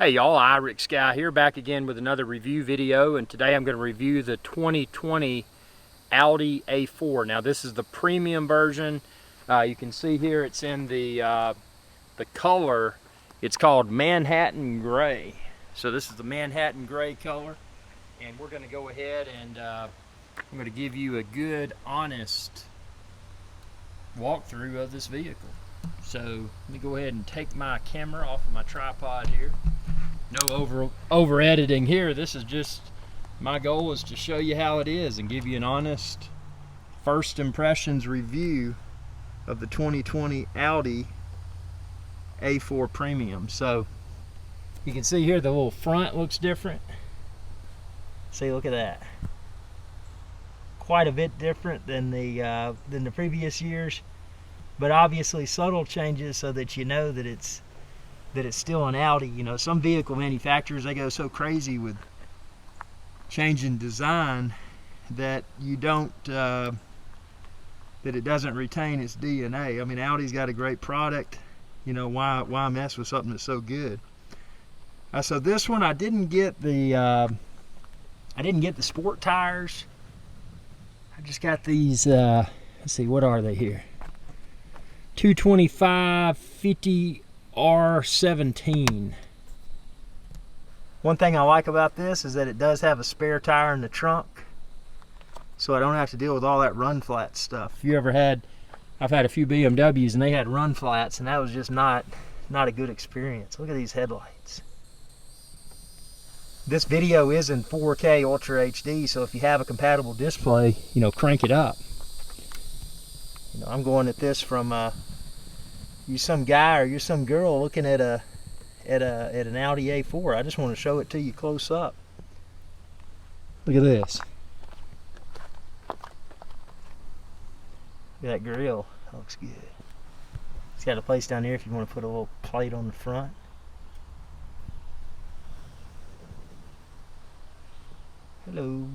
Hey y'all, Iric Sky here, back again with another review video, and today I'm going to review the 2020 Audi A4. Now this is the premium version. You can see here it's in the color, it's called Manhattan Gray. So this is the Manhattan Gray color, and we're going to go ahead and I'm going to give you a good, honest walkthrough of this vehicle. So let me go ahead and take my camera off of my tripod here. No over editing here. This is just, my goal is to show you how it is and give you an honest first impressions review of the 2020 Audi A4 Premium. So you can see here the little front looks different. See, look at that. Quite a bit different than the previous years, but obviously subtle changes so that you know that it's still an Audi. You know, some vehicle manufacturers, they go so crazy with changing design that you don't that it doesn't retain its DNA. I mean, Audi's got a great product. You know, why mess with something that's so good? So this one, I didn't get the sport tires. I just got these. Let's see, what are they here? 225 50 R17. One thing I like about this is that it does have a spare tire in the trunk, so I don't have to deal with all that run flat stuff. If you ever had, I've had a few BMWs and they had run flats, and that was just not a good experience. Look at these headlights. This video is in 4K Ultra HD, so if you have a compatible display, you know, crank it up. You know, I'm going at this from you're some guy or you're some girl looking at an Audi A4. I just want to show it to you close up. Look at this. Look at that grill. That looks good. It's got a place down there if you want to put a little plate on the front. Hello.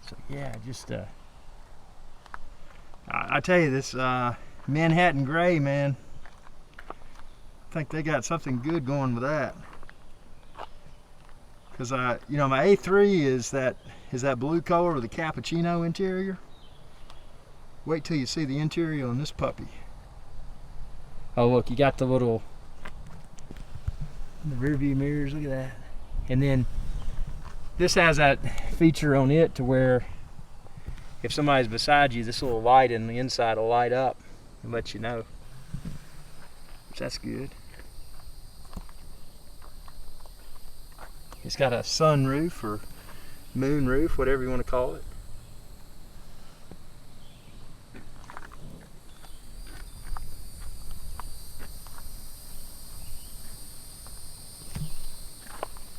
So yeah, just I tell you, this Manhattan Gray, man, I think they got something good going with that. Because you know, my A3 is that blue color with the cappuccino interior. Wait till you see the interior on this puppy. Oh look, you got the rear view mirrors. Look at that. And then this has that feature on it to where if somebody's beside you, this little light in the inside will light up and let you know. So that's good. It's got a sunroof or moon roof, whatever you want to call it.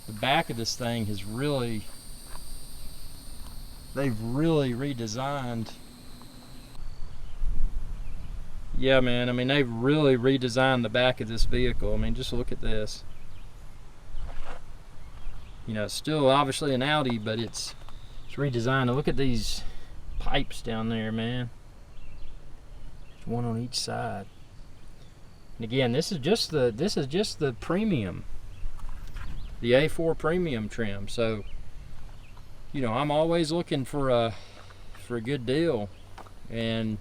The back of this thing has really, they've really redesigned. Yeah, man, I mean, they've really redesigned the back of this vehicle. I mean, just look at this. You know, it's still obviously an Audi, but it's redesigned. Look at these pipes down there, man. There's one on each side. And again, this is just the premium, the A4 premium trim. So, you know, I'm always looking for a good deal, and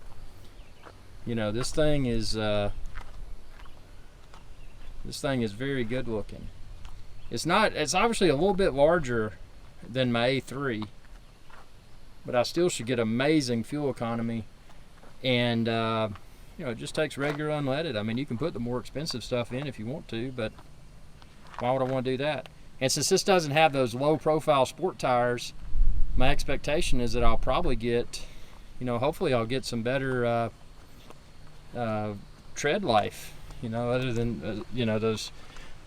you know, this thing is very good looking. It's obviously a little bit larger than my A3, but I still should get amazing fuel economy, and you know, it just takes regular unleaded. I mean, you can put the more expensive stuff in if you want to, but why would I want to do that? And since this doesn't have those low profile sport tires, my expectation is that I'll probably get, you know, hopefully I'll get some better tread life, you know, other than you know, those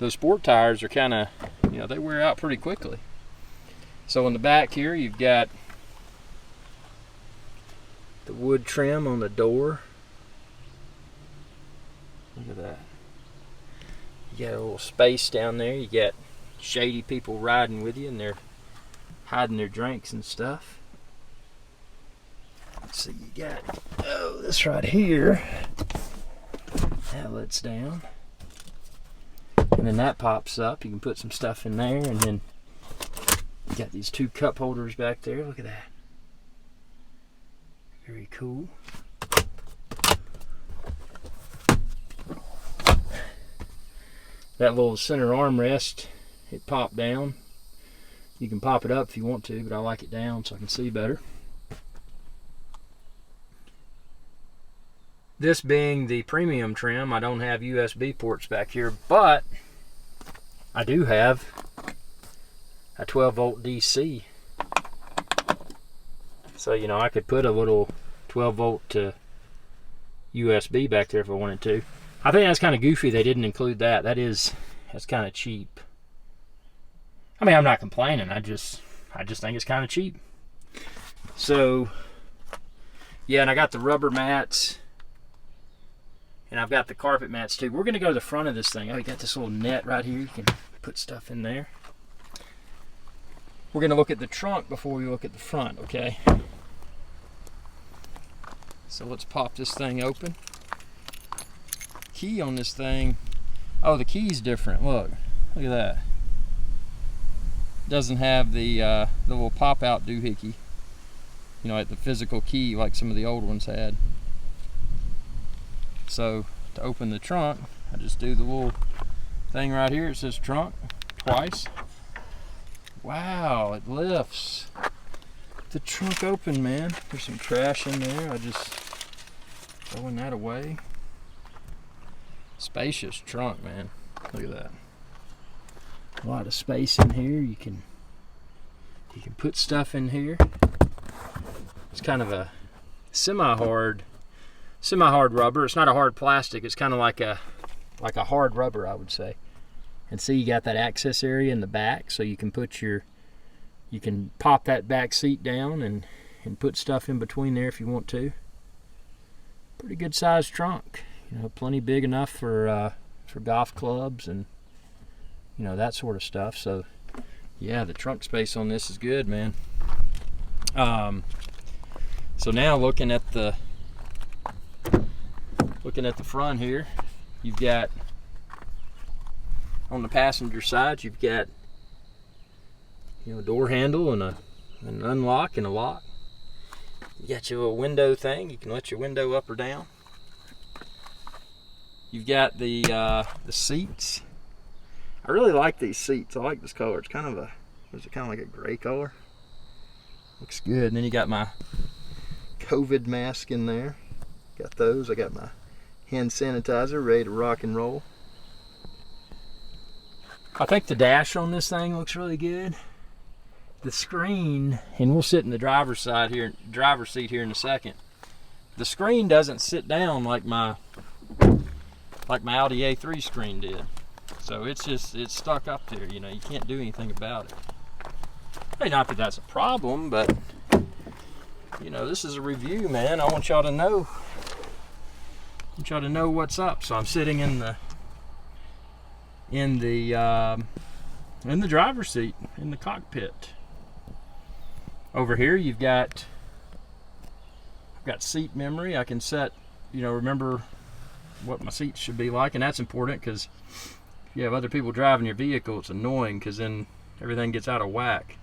sport tires are kind of, you know, they wear out pretty quickly. So in the back here, you've got the wood trim on the door. Look at that. You got a little space down there. You got shady people riding with you, and they're hiding their drinks and stuff. Let's see, you got, oh, this right here. That lets down. And then that pops up. You can put some stuff in there, and then you got these 2 cup holders back there. Look at that. Very cool. That little center armrest, it popped down. You can pop it up if you want to, but I like it down so I can see better. This being the premium trim, I don't have USB ports back here, but I do have a 12 volt DC. So, you know, I could put a little 12 volt to USB back there if I wanted to. I think that's kind of goofy they didn't include that. That's kind of cheap. I mean, I'm not complaining. I just think it's kind of cheap. So, yeah, and I got the rubber mats. And I've got the carpet mats too. We're going to go to the front of this thing. Oh, you got this little net right here. You can put stuff in there. We're going to look at the trunk before we look at the front, okay? So let's pop this thing open. Key on this thing. Oh, the key's different. Look at that. Doesn't have the little pop-out doohickey. You know, like the physical key like some of the old ones had. So to open the trunk, I just do the little thing right here. It says trunk twice. Wow, it lifts the trunk open, man. There's some trash in there. I just throwing that away. Spacious trunk, man. Look at that. A lot of space in here. You can put stuff in here. It's kind of a semi-hard rubber. It's not a hard plastic. It's kind of like a hard rubber, I would say. And see, you got that access area in the back, so you can pop that back seat down and put stuff in between there if you want to. Pretty good sized trunk. You know, plenty big enough for golf clubs and, you know, that sort of stuff. So yeah, the trunk space on this is good, man. So now looking at the front here, you've got on the passenger side, you've got, you know, a door handle and an unlock and a lock. You got your little window thing. You can let your window up or down. You've got the seats. I really like these seats. I like this color. It's kind of like a gray color. Looks good. And then you got my COVID mask in there. Got those. I got my hand sanitizer ready to rock and roll. I think the dash on this thing looks really good. The screen, and we'll sit in the driver's seat here in a second. The screen doesn't sit down like my Audi A3 screen did. So it's stuck up there, you know, you can't do anything about it. Hey, not that that's a problem, but you know, this is a review, man. I want y'all to know. What's up. So I'm sitting in the driver's seat, in the cockpit. Over here I've got seat memory. I can set, you know, remember what my seats should be like, and that's important because if you have other people driving your vehicle, it's annoying because then everything gets out of whack.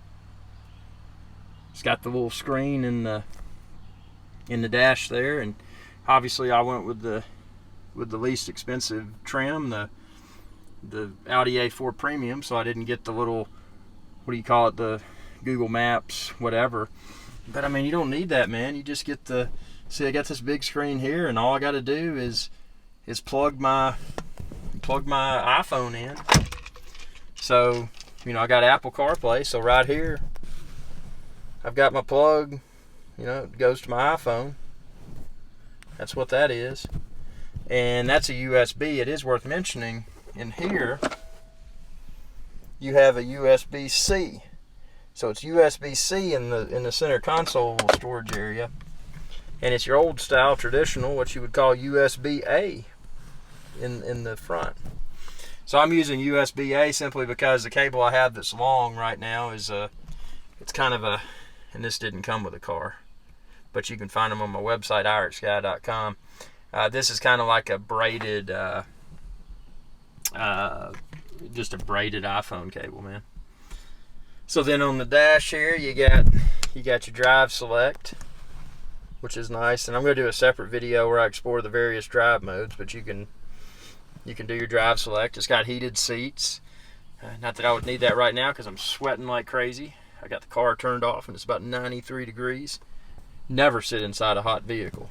It's got the little screen in the dash there, and obviously I went with the least expensive trim, the Audi A4 Premium, so I didn't get the little, what do you call it, the Google Maps, whatever. But I mean, you don't need that, man. You just get see, I got this big screen here, and all I got to do is plug my iPhone in. So, you know, I got Apple Carplay, so right here I've got my plug, you know, it goes to my iPhone. That's what that is. And that's a USB. It is worth mentioning, in here you have a USB-C. So it's USB-C in the center console storage area. And it's your old style traditional, what you would call USB-A in the front. So I'm using USB-A simply because the cable I have that's long right now is it's kind of a, and this didn't come with a car, but you can find them on my website, irishguy.com. This is kind of like a braided just a braided iPhone cable, man. So then on the dash here, you got your drive select, which is nice. And I'm going to do a separate video where I explore the various drive modes, but you can do your drive select. It's got heated seats. Not that I would need that right now because I'm sweating like crazy. I got the car turned off and it's about 93 degrees. Never sit inside a hot vehicle.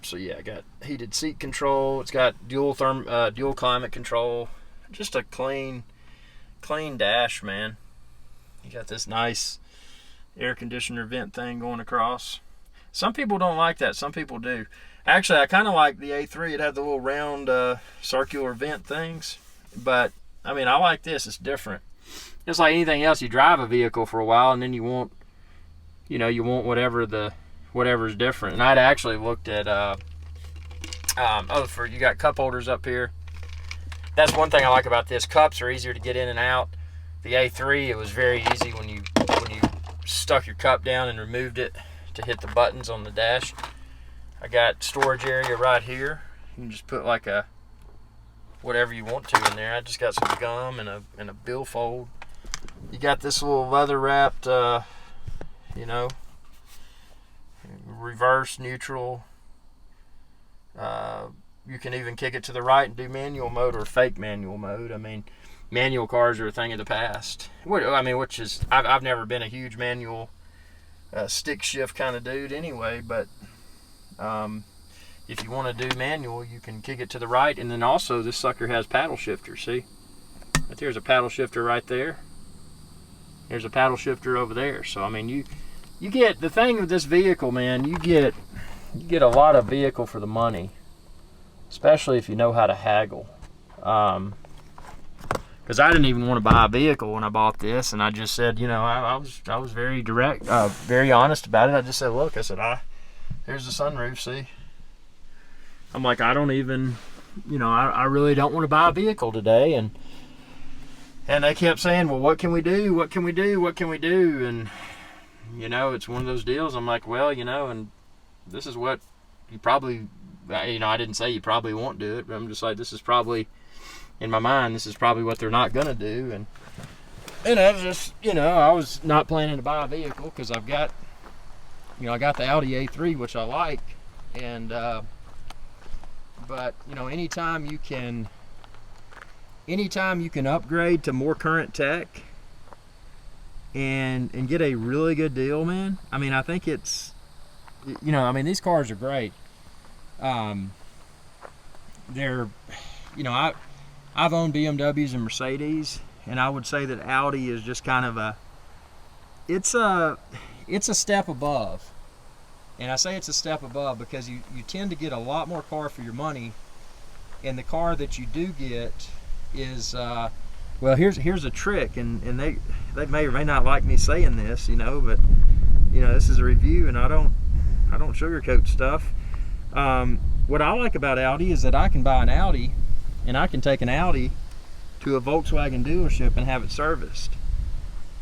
So yeah, I got heated seat control. It's got dual climate control. Just a clean dash, man. You got this nice air conditioner vent thing going across. Some people don't like that. Some people do. Actually, I kind of like the A3. It had the little round circular vent things. But, I mean, I like this. It's different. It's like anything else. You drive a vehicle for a while, and then you want whatever's different. And I'd actually looked at, you got cup holders up here. That's one thing I like about this. Cups are easier to get in and out. The A3, it was very easy when you stuck your cup down and removed it to hit the buttons on the dash. I got storage area right here. You can just put like a whatever you want to in there. I just got some gum and a billfold. You got this little leather wrapped, reverse, neutral. You can even kick it to the right and do manual mode or fake manual mode. I mean, manual cars are a thing of the past. Which is, I've never been a huge manual stick shift kind of dude anyway, but if you want to do manual, you can kick it to the right. And then also this sucker has paddle shifter. See, right there's a paddle shifter right there. There's a paddle shifter over there. So I mean, you get the thing with this vehicle, man. You get a lot of vehicle for the money, especially if you know how to haggle. Because I didn't even want to buy a vehicle when I bought this, and I just said, I was very direct, very honest about it. I just said, look, I said, here's the sunroof, see? I'm like, I don't even, I really don't want to buy a vehicle today, and they kept saying, well, what can we do? What can we do? What can we do? And, it's one of those deals. I'm like, well, and this is what you probably, I didn't say you probably won't do it, but I'm just like, this is probably, in my mind, this is probably what they're not going to do. And I was just, I was not planning to buy a vehicle because I've got, I got the Audi A3, which I like. And, but, anytime you can upgrade to more current tech and get a really good deal, man. I mean, I think it's, these cars are great. They're, I've owned BMWs and Mercedes, and I would say that Audi is just kind of it's a step above. And I say it's a step above because you tend to get a lot more car for your money, and the car that you do get is, well, here's a trick, and they may or may not like me saying this, but this is a review, and I don't sugarcoat stuff. What I like about Audi is that I can buy an Audi, and I can take an Audi to a Volkswagen dealership and have it serviced.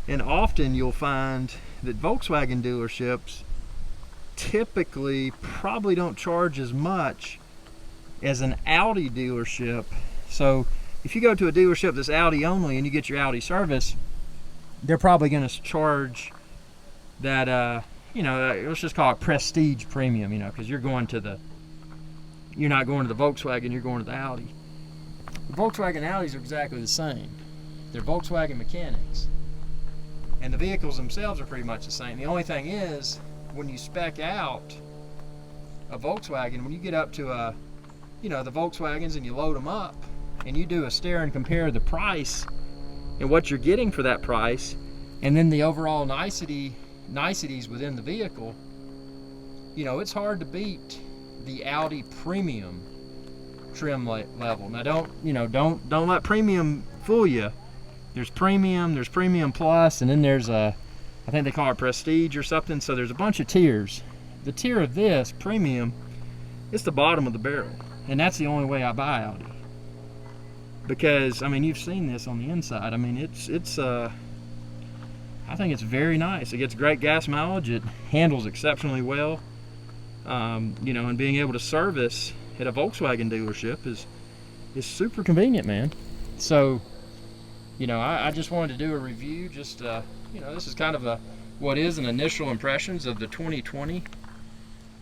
And often you'll find that Volkswagen dealerships typically probably don't charge as much as an Audi dealership. So if you go to a dealership that's Audi only and you get your Audi service, they're probably going to charge that, let's just call it prestige premium, because you're not going to the Volkswagen, you're going to the Audi. The Volkswagen Audis are exactly the same. They're Volkswagen mechanics. And the vehicles themselves are pretty much the same. The only thing is, when you spec out a Volkswagen, when you get up to the Volkswagens and you load them up, and you do a stare and compare the price and what you're getting for that price, and then the overall niceties within the vehicle, it's hard to beat the Audi premium trim level. Now don't let premium fool you. There's premium plus, and then there's I think they call it prestige or something. So there's a bunch of tiers. The tier of this premium, it's the bottom of the barrel, and that's the only way I buy Audi. Because you've seen this on the inside. It's I think it's very nice. It gets great gas mileage. It handles exceptionally well. And being able to service at a Volkswagen dealership is super convenient, man. So, you know, I just wanted to do a review. Just, you know, this is kind of what is an initial impressions of the 2020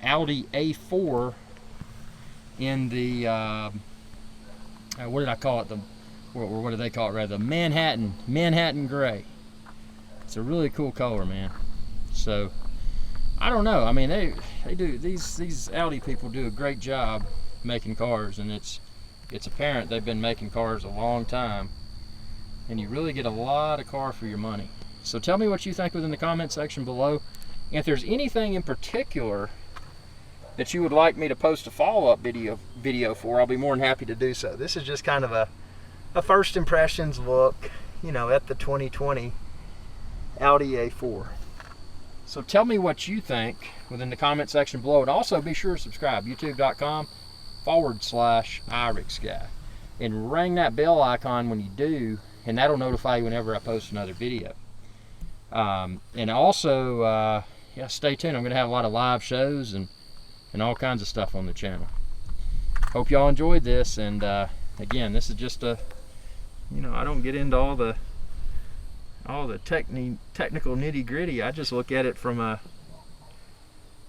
Audi A4 in the, what did I call it? What do they call it, rather? The Manhattan Gray. It's a really cool color, man. So, I don't know. I mean, they do, these Audi people do a great job making cars, and it's apparent they've been making cars a long time, and you really get a lot of car for your money. So tell me what you think within the comment section below. And if there's anything in particular that you would like me to post a follow-up video for, I'll be more than happy to do so. This is just kind of a first impressions look, you know, at the 2020 Audi A4. So tell me what you think within the comment section below, and also be sure to subscribe, youtube.com/IRIXGuy, and ring that bell icon when you do, and that'll notify you whenever I post another video. And also, yeah, stay tuned. I'm going to have a lot of live shows and all kinds of stuff on the channel. Hope y'all enjoyed this, and again, this is just a, you know, I don't get into all the technical nitty-gritty. I just look at it from a,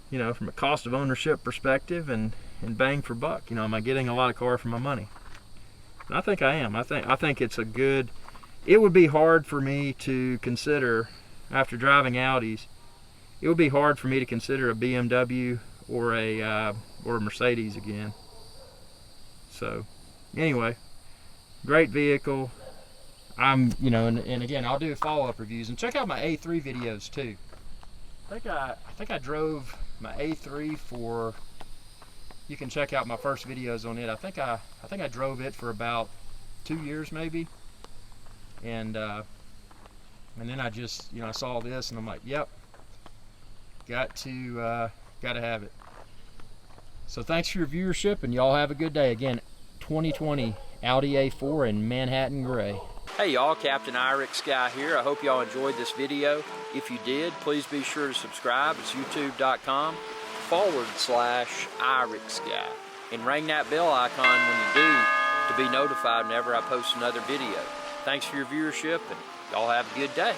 you know, from a cost of ownership perspective and bang for buck. You know, am I getting a lot of car for my money? And I think I am. I think it's a good, it would be hard for me to consider, after driving Audis, it would be hard for me to consider a BMW or a Mercedes again. So anyway, great vehicle. You know, and again, I'll do follow-up reviews, and check out my A3 videos too. I think I drove my A3 for, you can check out my first videos on it. I think I drove it for about 2 years maybe, and then I just, you know, I saw this and I'm like, yep, got to have it. So thanks for your viewership, and y'all have a good day. Again, 2020 Audi A4 in Manhattan Gray. Hey y'all, Captain IRIXGuy here. I hope y'all enjoyed this video. If you did, please be sure to subscribe. It's youtube.com/IRIXGuy, and ring that bell icon when you do to be notified whenever I post another video. Thanks for your viewership, and y'all have a good day.